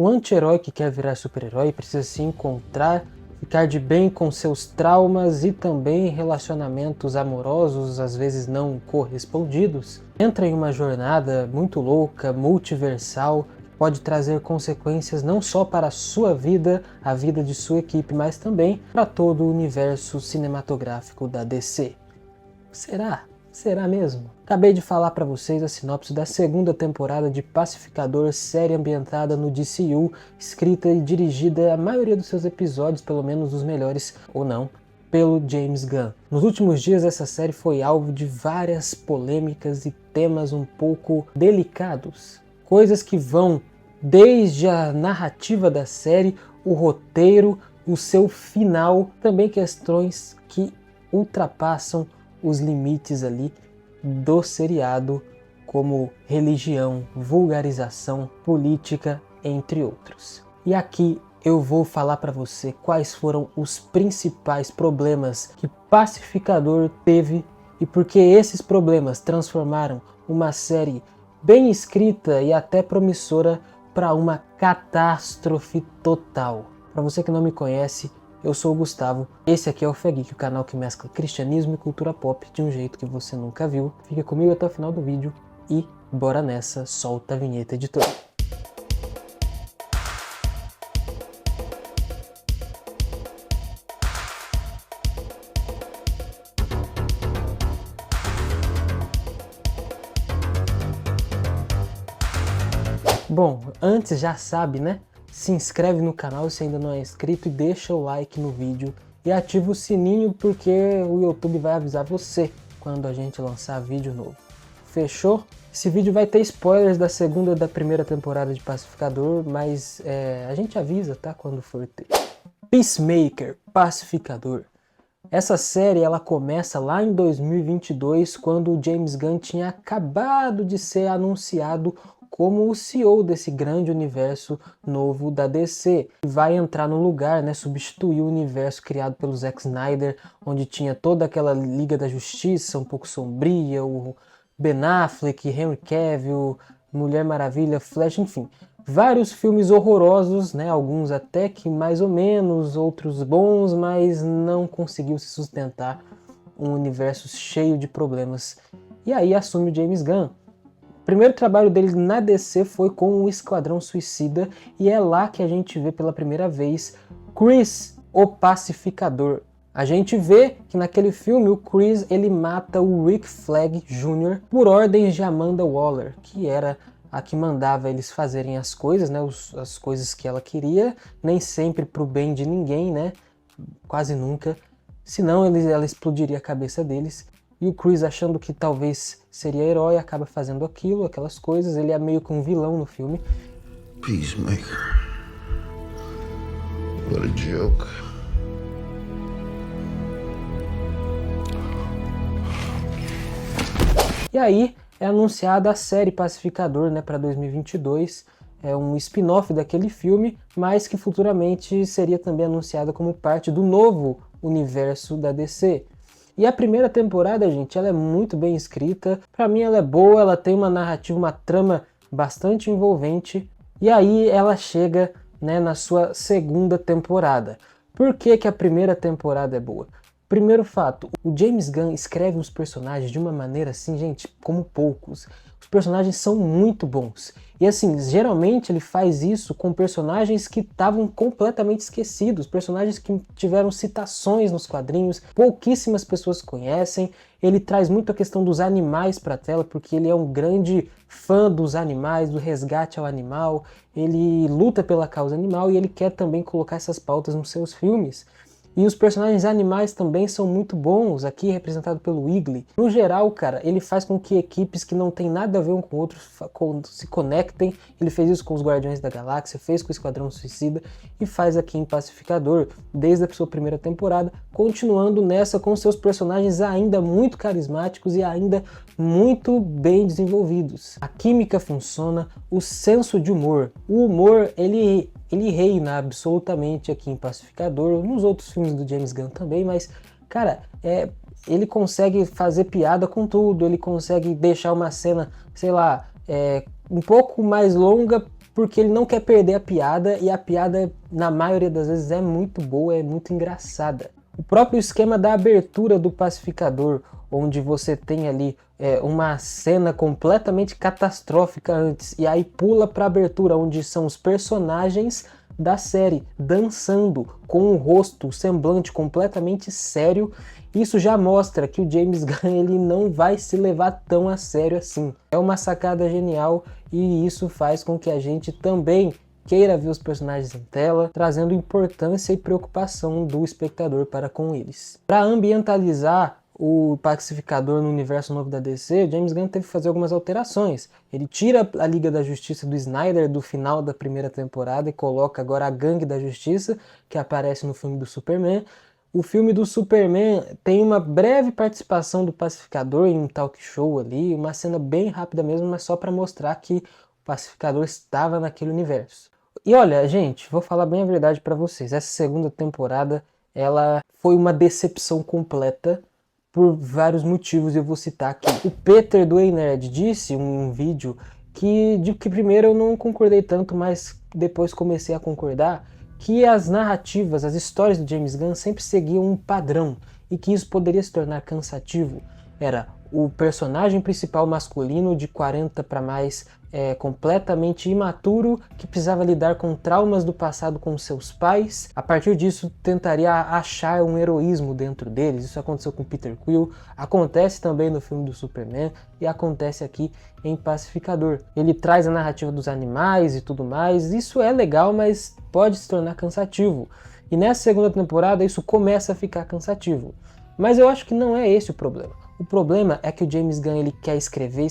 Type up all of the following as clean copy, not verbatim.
O anti-herói que quer virar super-herói precisa se encontrar, ficar de bem com seus traumas e também relacionamentos amorosos, às vezes não correspondidos. Entra em uma jornada muito louca, multiversal, que pode trazer consequências não só para a sua vida, a vida de sua equipe, mas também para todo o universo cinematográfico da DC. Será? Será mesmo? Acabei de falar para vocês a sinopse da segunda temporada de Pacificador, série ambientada no DCU, escrita e dirigida a maioria dos seus episódios, pelo menos os melhores, ou não, pelo James Gunn. Nos últimos dias essa série foi alvo de várias polêmicas e temas um pouco delicados. Coisas que vão desde a narrativa da série, o roteiro, o seu final, também questões que ultrapassam os limites ali do seriado, como religião, vulgarização, política, entre outros. E aqui eu vou falar para você quais foram os principais problemas que Pacificador teve e porque esses problemas transformaram uma série bem escrita e até promissora para uma catástrofe total. Para você que não me conhece, eu sou o Gustavo, esse aqui é o Fé Geek, o canal que mescla cristianismo e cultura pop de um jeito que você nunca viu. Fica comigo até o final do vídeo e bora nessa, solta a vinheta, editor. Bom, antes já sabe, né? Se inscreve no canal se ainda não é inscrito e deixa o like no vídeo e ativa o sininho porque o YouTube vai avisar você quando a gente lançar vídeo novo. Fechou? Esse vídeo vai ter spoilers da segunda e da primeira temporada de Pacificador, mas a gente avisa, tá? Quando for ter. Peacemaker, Pacificador. Essa série ela começa lá em 2022, quando o James Gunn tinha acabado de ser anunciado como o CEO desse grande universo novo da DC. Vai entrar no lugar, né, substituir o universo criado pelo Zack Snyder, onde tinha toda aquela Liga da Justiça, um pouco sombria, o Ben Affleck, Henry Cavill, Mulher Maravilha, Flash, enfim. Vários filmes horrorosos, né, alguns até que mais ou menos, outros bons, mas não conseguiu se sustentar um universo cheio de problemas. E aí assume o James Gunn. O primeiro trabalho dele na DC foi com o Esquadrão Suicida e é lá que a gente vê pela primeira vez Chris, o Pacificador. A gente vê que naquele filme o Chris ele mata o Rick Flag Jr. por ordens de Amanda Waller, que era a que mandava eles fazerem as coisas, né, as coisas que ela queria, nem sempre pro bem de ninguém, né, quase nunca, senão ela explodiria a cabeça deles. E o Chris, achando que talvez seria herói, acaba fazendo aquilo, aquelas coisas. Ele é meio que um vilão no filme. Peacemaker. What a joke. E aí é anunciada a série Pacificador, né, para 2022. É um spin-off daquele filme, mas que futuramente seria também anunciada como parte do novo universo da DC. E a primeira temporada, gente, ela é muito bem escrita. Pra mim ela é boa, ela tem uma narrativa, uma trama bastante envolvente. E aí ela chega, né, na sua segunda temporada. Por que que a primeira temporada é boa? Primeiro fato, o James Gunn escreve os personagens de uma maneira assim, gente, como poucos. Os personagens são muito bons. E assim, geralmente ele faz isso com personagens que estavam completamente esquecidos, personagens que tiveram citações nos quadrinhos, pouquíssimas pessoas conhecem. Ele traz muito a questão dos animais para a tela, porque ele é um grande fã dos animais, do resgate ao animal, ele luta pela causa animal e ele quer também colocar essas pautas nos seus filmes. E os personagens animais também são muito bons, aqui representado pelo Wiggly. No geral, cara, ele faz com que equipes que não tem nada a ver um com o outro se conectem. Ele fez isso com os Guardiões da Galáxia, fez com o Esquadrão Suicida e faz aqui em Pacificador, desde a sua primeira temporada, continuando nessa com seus personagens ainda muito carismáticos e ainda muito bem desenvolvidos. A química funciona, o senso de humor. O humor, ele reina absolutamente aqui em Pacificador, nos outros filmes do James Gunn também, mas, cara, ele consegue fazer piada com tudo, ele consegue deixar uma cena, sei lá, um pouco mais longa porque ele não quer perder a piada, e a piada, na maioria das vezes, é muito boa, é muito engraçada. O próprio esquema da abertura do Pacificador, onde você tem ali uma cena completamente catastrófica antes, e aí pula para a abertura, onde são os personagens da série dançando com o rosto, o semblante completamente sério. Isso já mostra que o James Gunn ele não vai se levar tão a sério assim. É uma sacada genial e isso faz com que a gente também queira ver os personagens em tela, trazendo importância e preocupação do espectador para com eles. Para ambientalizar o Pacificador no universo novo da DC, o James Gunn teve que fazer algumas alterações. Ele tira a Liga da Justiça do Snyder do final da primeira temporada e coloca agora a Gangue da Justiça, que aparece no filme do Superman. O filme do Superman tem uma breve participação do Pacificador em um talk show ali, uma cena bem rápida mesmo, mas só para mostrar que o Pacificador estava naquele universo. E olha, gente, vou falar bem a verdade para vocês. Essa segunda temporada, ela foi uma decepção completa por vários motivos, eu vou citar aqui. O Peter do Ei Nerd disse em um vídeo que primeiro eu não concordei tanto, mas depois comecei a concordar, que as narrativas, as histórias do James Gunn sempre seguiam um padrão e que isso poderia se tornar cansativo. Era o personagem principal masculino de 40 para mais, completamente imaturo, que precisava lidar com traumas do passado com seus pais. A partir disso, tentaria achar um heroísmo dentro deles. Isso aconteceu com Peter Quill, acontece também no filme do Superman e acontece aqui em Pacificador. Ele traz a narrativa dos animais e tudo mais. Isso é legal, mas pode se tornar cansativo. E nessa segunda temporada isso começa a ficar cansativo. Mas eu acho que não é esse o problema. O problema é que o James Gunn ele quer escrever,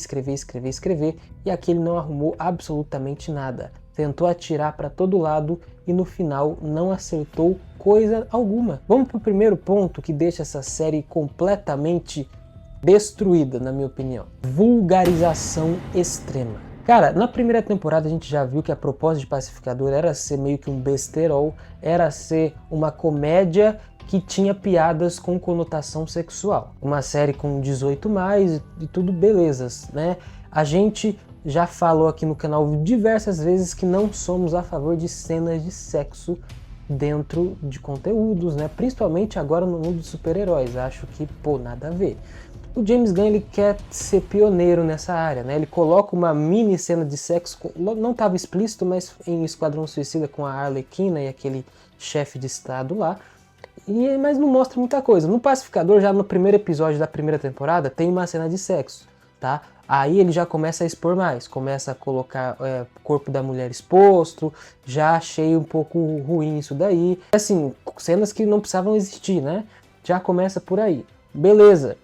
e aqui ele não arrumou absolutamente nada. Tentou atirar para todo lado e no final não acertou coisa alguma. Vamos para o primeiro ponto que deixa essa série completamente destruída, na minha opinião. Vulgarização extrema. Cara, na primeira temporada a gente já viu que a proposta de Pacificador era ser meio que um besterol, era ser uma comédia que tinha piadas com conotação sexual. Uma série com 18+, e tudo belezas, né? A gente já falou aqui no canal diversas vezes que não somos a favor de cenas de sexo dentro de conteúdos, né? Principalmente agora no mundo dos super-heróis. Acho que, nada a ver. O James Gunn ele quer ser pioneiro nessa área, né? Ele coloca uma mini cena de sexo, não estava explícito, mas em Esquadrão Suicida com a Arlequina e aquele chefe de estado lá. Mas não mostra muita coisa. No Pacificador, já no primeiro episódio da primeira temporada, tem uma cena de sexo, tá? Aí ele já começa a expor mais, começa a colocar o corpo da mulher exposto, já achei um pouco ruim isso daí. Assim, cenas que não precisavam existir, né? Já começa por aí. Beleza.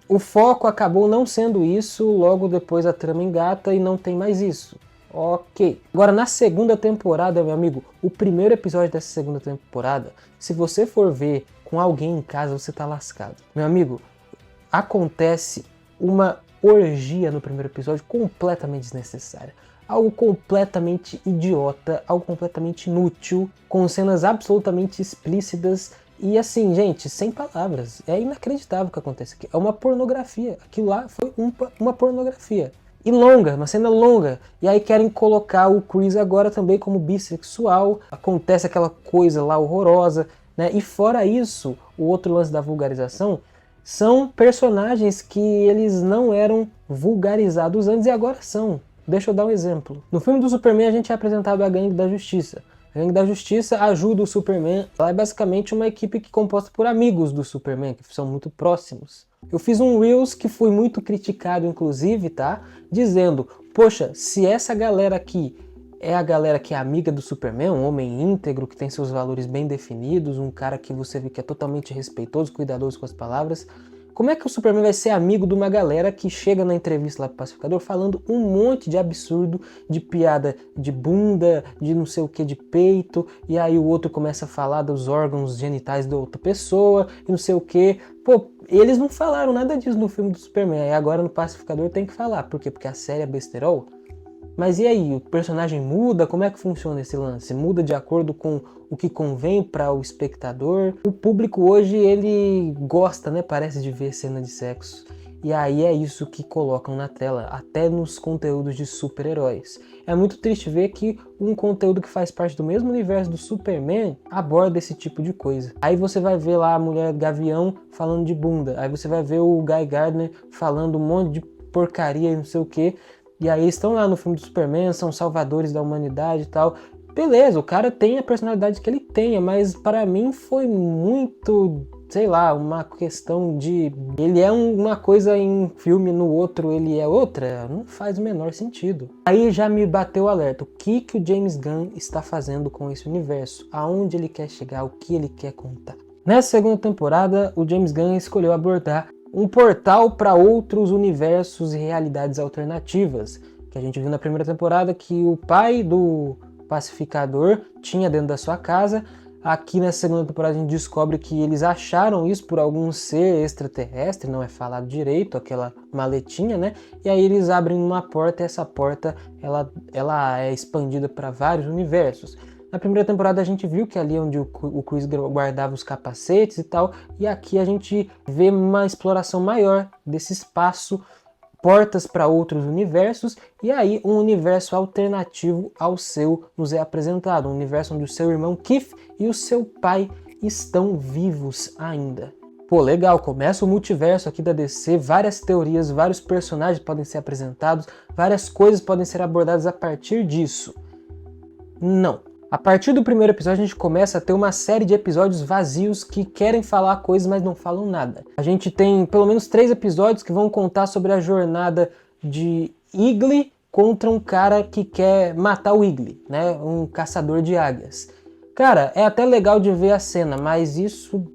O foco acabou não sendo isso, logo depois a trama engata e não tem mais isso. Ok. Agora na segunda temporada, meu amigo, o primeiro episódio dessa segunda temporada, se você for ver com alguém em casa, você tá lascado. Meu amigo, acontece uma orgia no primeiro episódio completamente desnecessária. Algo completamente idiota, algo completamente inútil, com cenas absolutamente explícitas. E assim, gente, sem palavras, é inacreditável o que acontece aqui. É uma pornografia, aquilo lá foi uma pornografia. E longa, uma cena longa. E aí querem colocar o Chris agora também como bissexual. Acontece aquela coisa lá horrorosa, né? E fora isso, o outro lance da vulgarização são personagens que eles não eram vulgarizados antes e agora são. Deixa eu dar um exemplo. No filme do Superman a gente é apresentado a Gangue da Justiça. A Gangue da Justiça ajuda o Superman. Ela é basicamente uma equipe que é composta por amigos do Superman, que são muito próximos. Eu fiz um Reels que foi muito criticado, inclusive, tá? Dizendo, poxa, se essa galera aqui é a galera que é amiga do Superman, um homem íntegro, que tem seus valores bem definidos, um cara que você vê que é totalmente respeitoso, cuidadoso com as palavras, como é que o Superman vai ser amigo de uma galera que chega na entrevista lá pro Pacificador falando um monte de absurdo, de piada de bunda, de não sei o que, de peito, e aí o outro começa a falar dos órgãos genitais da outra pessoa, e não sei o que. Pô, eles não falaram nada disso no filme do Superman, e agora no Pacificador tem que falar. Por quê? Porque a série é besterol? Mas e aí, o personagem muda? Como é que funciona esse lance? Muda de acordo com o que convém para o espectador? O público hoje, ele gosta, né? Parece de ver cena de sexo. E aí é isso que colocam na tela, até nos conteúdos de super-heróis. É muito triste ver que um conteúdo que faz parte do mesmo universo do Superman aborda esse tipo de coisa. Aí você vai ver lá a Mulher Gavião falando de bunda, aí você vai ver o Guy Gardner falando um monte de porcaria e não sei o que. E aí estão lá no filme do Superman, são salvadores da humanidade e tal. Beleza, o cara tem a personalidade que ele tenha, mas para mim foi muito, sei lá, uma questão de... Ele é uma coisa em filme, no outro ele é outra, não faz o menor sentido. Aí já me bateu o alerta, o que o James Gunn está fazendo com esse universo? Aonde ele quer chegar, o que ele quer contar? Nessa segunda temporada, o James Gunn escolheu abordar um portal para outros universos e realidades alternativas, que a gente viu na primeira temporada que o pai do pacificador tinha dentro da sua casa. Aqui nessa segunda temporada a gente descobre que eles acharam isso por algum ser extraterrestre, não é falado direito, aquela maletinha, né? E aí eles abrem uma porta e essa porta ela é expandida para vários universos. Na primeira temporada a gente viu que ali onde o Chris guardava os capacetes e tal, e aqui a gente vê uma exploração maior desse espaço, portas para outros universos, e aí um universo alternativo ao seu nos é apresentado, um universo onde o seu irmão Keith e o seu pai estão vivos ainda. Pô, legal, começa o multiverso aqui da DC, várias teorias, vários personagens podem ser apresentados, várias coisas podem ser abordadas a partir disso. Não. A partir do primeiro episódio a gente começa a ter uma série de episódios vazios que querem falar coisas, mas não falam nada. A gente tem pelo menos 3 episódios que vão contar sobre a jornada de Igli contra um cara que quer matar o Igli, né? Um caçador de águias. Cara, é até legal de ver a cena, mas isso...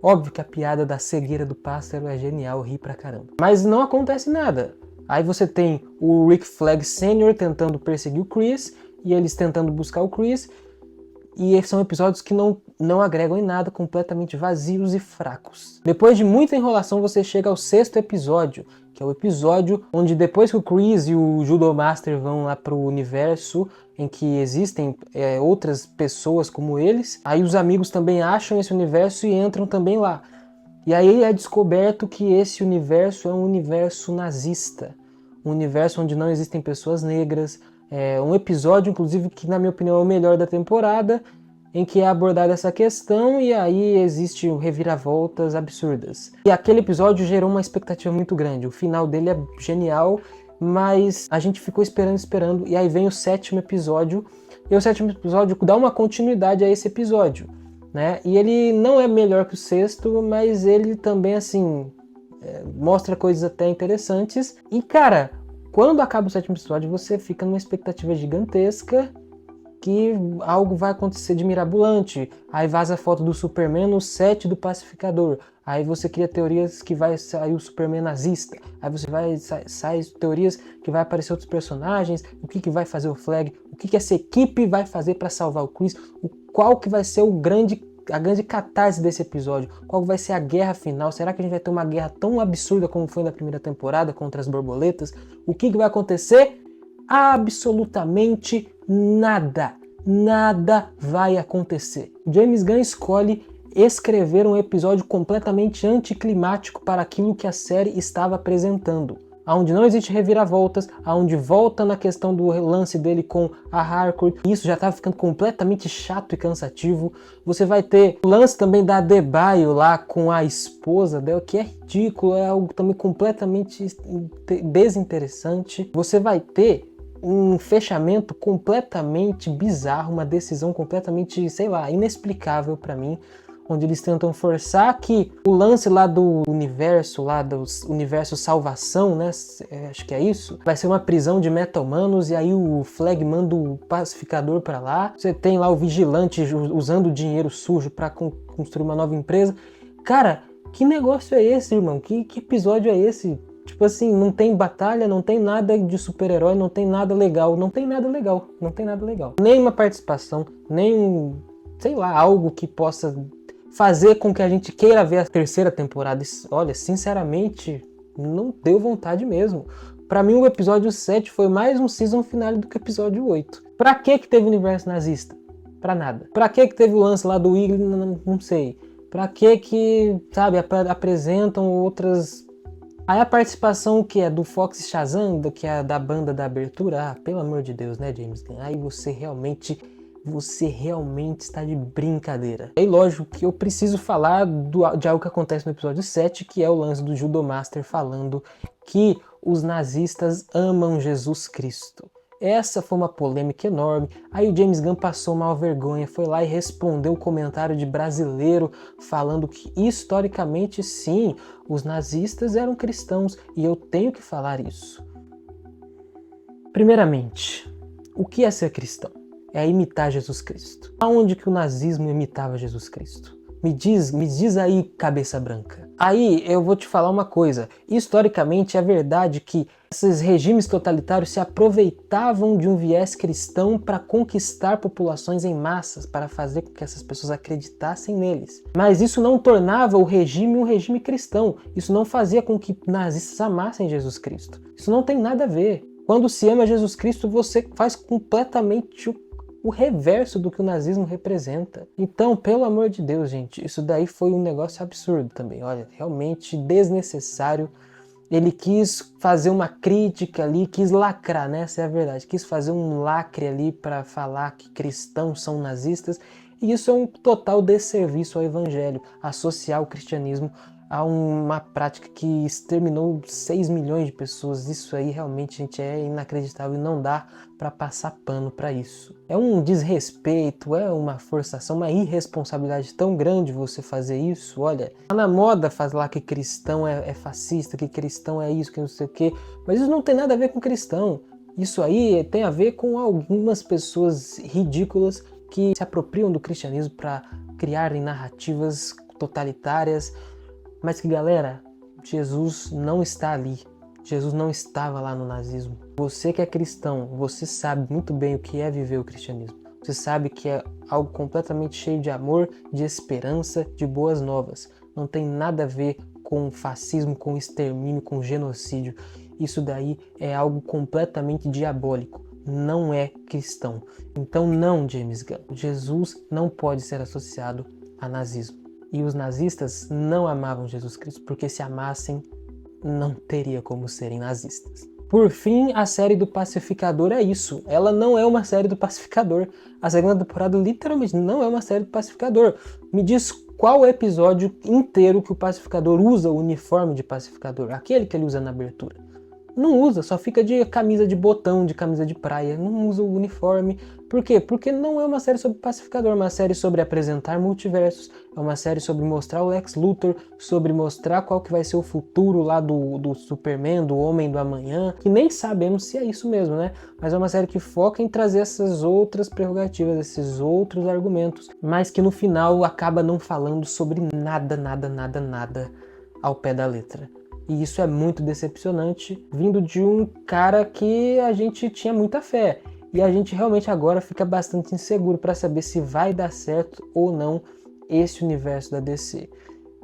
Óbvio que a piada da cegueira do pássaro é genial, ri pra caramba. Mas não acontece nada. Aí você tem o Rick Flag Sr. tentando perseguir o Chris, e eles tentando buscar o Chris, e são episódios que não agregam em nada, completamente vazios e fracos. Depois de muita enrolação, você chega ao 6º episódio, que é o episódio onde depois que o Chris e o Judo Master vão lá pro universo em que existem outras pessoas como eles, aí os amigos também acham esse universo e entram também lá. E aí é descoberto que esse universo é um universo nazista, um universo onde não existem pessoas negras. É um episódio, inclusive, que na minha opinião é o melhor da temporada, em que é abordada essa questão e aí existe reviravoltas absurdas. E aquele episódio gerou uma expectativa muito grande, o final dele é genial, mas a gente ficou esperando, e aí vem o 7º episódio, e o 7º episódio dá uma continuidade a esse episódio, né? E ele não é melhor que o 6º, mas ele também, assim, mostra coisas até interessantes. E, cara, quando acaba o 7º episódio, você fica numa expectativa gigantesca que algo vai acontecer de mirabolante. Aí vaza a foto do Superman no set do Pacificador. Aí você cria teorias que vai sair o Superman nazista. Aí você sai teorias que vai aparecer outros personagens. O que vai fazer o Flag? O que essa equipe vai fazer para salvar o Chris? Qual que vai ser a grande catarse desse episódio? Qual vai ser a guerra final? Será que a gente vai ter uma guerra tão absurda como foi na primeira temporada contra as borboletas? O que vai acontecer? Absolutamente nada. Nada vai acontecer. James Gunn escolhe escrever um episódio completamente anticlimático para aquilo que a série estava apresentando. Onde não existe reviravoltas, onde volta na questão do lance dele com a Harcourt, isso já estava ficando completamente chato e cansativo. Você vai ter o lance também da Adebayo lá com a esposa dela, que é ridículo, é algo também completamente desinteressante. Você vai ter um fechamento completamente bizarro, uma decisão completamente, sei lá, inexplicável para mim, onde eles tentam forçar que o lance lá do universo salvação, né, acho que é isso, vai ser uma prisão de meta-humanos, e aí o Flag manda o pacificador para lá, você tem lá o vigilante usando o dinheiro sujo para construir uma nova empresa. Cara, que negócio é esse, irmão? Que episódio é esse? Tipo assim, não tem batalha, não tem nada de super-herói, não tem nada legal, não tem nada legal. Nem uma participação, nem, sei lá, algo que possa fazer com que a gente queira ver a 3ª temporada. Olha, sinceramente, não deu vontade mesmo. Pra mim, o episódio 7 foi mais um season finale do que o episódio 8. Pra que teve o universo nazista? Pra nada. Pra que teve o lance lá do Igli? Não sei. Pra que, sabe, apresentam outras... Aí a participação que é do Fox Shazam, que é da banda da abertura, pelo amor de Deus, né, James Gunn? Aí você realmente está de brincadeira. E lógico que eu preciso falar de algo que acontece no episódio 7, que é o lance do Judomaster falando que os nazistas amam Jesus Cristo. Essa foi uma polêmica enorme. Aí o James Gunn passou mal vergonha, foi lá e respondeu o comentário de brasileiro falando que historicamente sim, os nazistas eram cristãos e eu tenho que falar isso. Primeiramente, o que é ser cristão? É imitar Jesus Cristo. Aonde que o nazismo imitava Jesus Cristo? Me diz aí, cabeça branca. Aí eu vou te falar uma coisa. Historicamente é verdade que esses regimes totalitários se aproveitavam de um viés cristão para conquistar populações em massas, para fazer com que essas pessoas acreditassem neles. Mas isso não tornava o regime um regime cristão. Isso não fazia com que nazistas amassem Jesus Cristo. Isso não tem nada a ver. Quando se ama Jesus Cristo, você faz completamente o reverso do que o nazismo representa. Então, pelo amor de Deus, gente, isso daí foi um negócio absurdo também. Olha, realmente desnecessário. Ele quis fazer uma crítica ali, quis lacrar, né? Essa é a verdade. Quis fazer um lacre ali para falar que cristãos são nazistas. E isso é um total desserviço ao evangelho, associar o cristianismo a uma prática que exterminou 6 milhões de pessoas. Isso aí realmente, gente, é inacreditável e não dá para passar pano para isso. É um desrespeito, é uma forçação, uma irresponsabilidade tão grande você fazer isso. Olha, tá na moda falar que cristão é fascista, que cristão é isso, que não sei o quê, mas isso não tem nada a ver com cristão. Isso aí tem a ver com algumas pessoas ridículas que se apropriam do cristianismo para criarem narrativas totalitárias. Mas que, galera, Jesus não está ali. Jesus não estava lá no nazismo. Você que é cristão, você sabe muito bem o que é viver o cristianismo. Você sabe que é algo completamente cheio de amor, de esperança, de boas novas. Não tem nada a ver com fascismo, com extermínio, com genocídio. Isso daí é algo completamente diabólico. Não é cristão. Então não, James Gunn. Jesus não pode ser associado a nazismo. E os nazistas não amavam Jesus Cristo, porque se amassem, não teria como serem nazistas. Por fim, a série do Pacificador é isso. Ela não é uma série do Pacificador. A segunda temporada literalmente não é uma série do Pacificador. Me diz qual episódio inteiro que o Pacificador usa o uniforme de Pacificador, aquele que ele usa na abertura. Não usa, só fica de camisa de botão, de camisa de praia, não usa o uniforme. Por quê? Porque não é uma série sobre pacificador, é uma série sobre apresentar multiversos, é uma série sobre mostrar o Lex Luthor, sobre mostrar qual que vai ser o futuro lá do Superman, do Homem do Amanhã, que nem sabemos se é isso mesmo, né? Mas é uma série que foca em trazer essas outras prerrogativas, esses outros argumentos, mas que no final acaba não falando sobre nada ao pé da letra. E isso é muito decepcionante, vindo de um cara que a gente tinha muita fé. E a gente realmente agora fica bastante inseguro para saber se vai dar certo ou não esse universo da DC.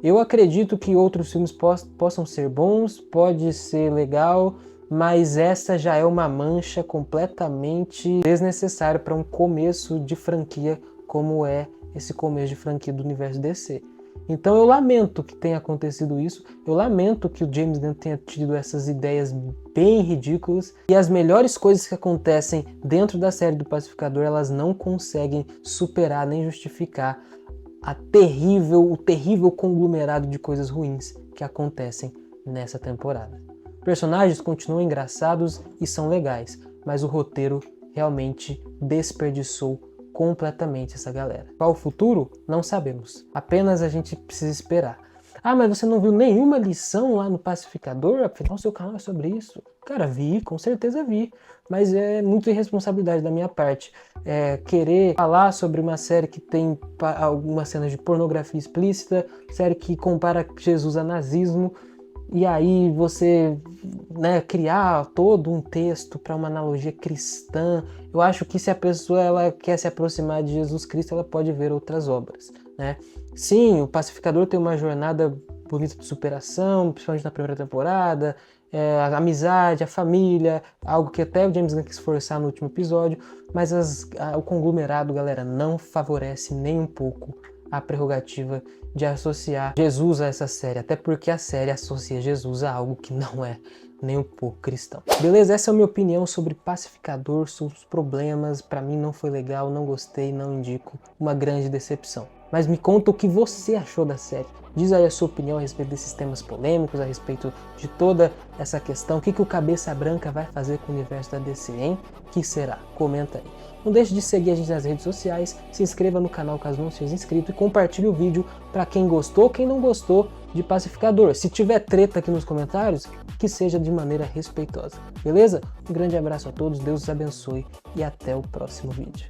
Eu acredito que outros filmes possam ser bons, pode ser legal, mas essa já é uma mancha completamente desnecessária para um começo de franquia como é esse começo de franquia do universo DC. Então eu lamento que tenha acontecido isso, eu lamento que o James Gunn tenha tido essas ideias bem ridículas e as melhores coisas que acontecem dentro da série do Pacificador, elas não conseguem superar nem justificar o terrível conglomerado de coisas ruins que acontecem nessa temporada. Personagens continuam engraçados e são legais, mas o roteiro realmente desperdiçou completamente essa galera. Qual o futuro? Não sabemos. Apenas a gente precisa esperar. Ah, mas você não viu nenhuma lição lá no Pacificador? Afinal, seu canal é sobre isso. Cara, vi, com certeza vi. Mas é muito irresponsabilidade da minha parte. Querer falar sobre uma série que tem algumas cenas de pornografia explícita, série que compara Jesus a nazismo, e aí você, né, criar todo um texto para uma analogia cristã. Eu acho que se a pessoa ela quer se aproximar de Jesus Cristo, ela pode ver outras obras, né? Sim, o Pacificador tem uma jornada bonita de superação, principalmente na primeira temporada, a amizade, a família, algo que até o James Gunn quis forçar no último episódio, mas o conglomerado, galera, não favorece nem um pouco a prerrogativa de associar Jesus a essa série, até porque a série associa Jesus a algo que não é nem um pouco cristão. Beleza? Essa é a minha opinião sobre Pacificador, sobre os problemas. Pra mim não foi legal, não gostei, não indico, uma grande decepção. Mas me conta o que você achou da série. Diz aí a sua opinião a respeito desses temas polêmicos, a respeito de toda essa questão. O que o Cabeça Branca vai fazer com o universo da DC, hein? Que será? Comenta aí. Não deixe de seguir a gente nas redes sociais, se inscreva no canal caso não seja inscrito e compartilhe o vídeo para quem gostou, quem não gostou de Pacificador. Se tiver treta aqui nos comentários, que seja de maneira respeitosa, beleza? Um grande abraço a todos, Deus os abençoe e até o próximo vídeo.